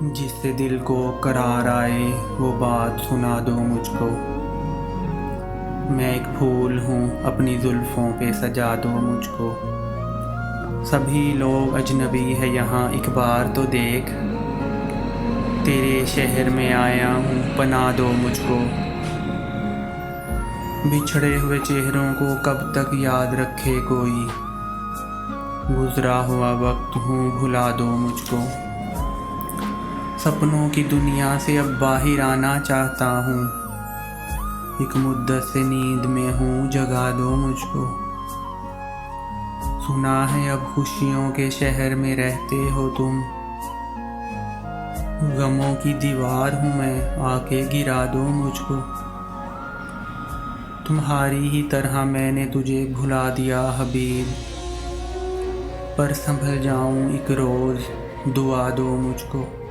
जिससे दिल को करार आए वो बात सुना दो मुझको। मैं एक फूल हूँ, अपनी जुल्फ़ों पे सजा दो मुझको। सभी लोग अजनबी है यहाँ, एक बार तो देख। तेरे शहर में आया हूँ, पनाह दो मुझको। बिछड़े हुए चेहरों को कब तक याद रखे कोई। गुज़रा हुआ वक्त हूँ, भुला दो मुझको। सपनों की दुनिया से अब बाहर आना चाहता हूँ। एक मुद्दत से नींद में हूँ, जगा दो मुझको। सुना है अब खुशियों के शहर में रहते हो तुम। गमों की दीवार हूँ मैं, आके गिरा दो मुझको। तुम्हारी ही तरह मैंने तुझे भुला दिया हबीब, पर संभल जाऊँ एक रोज़, दुआ दो मुझको।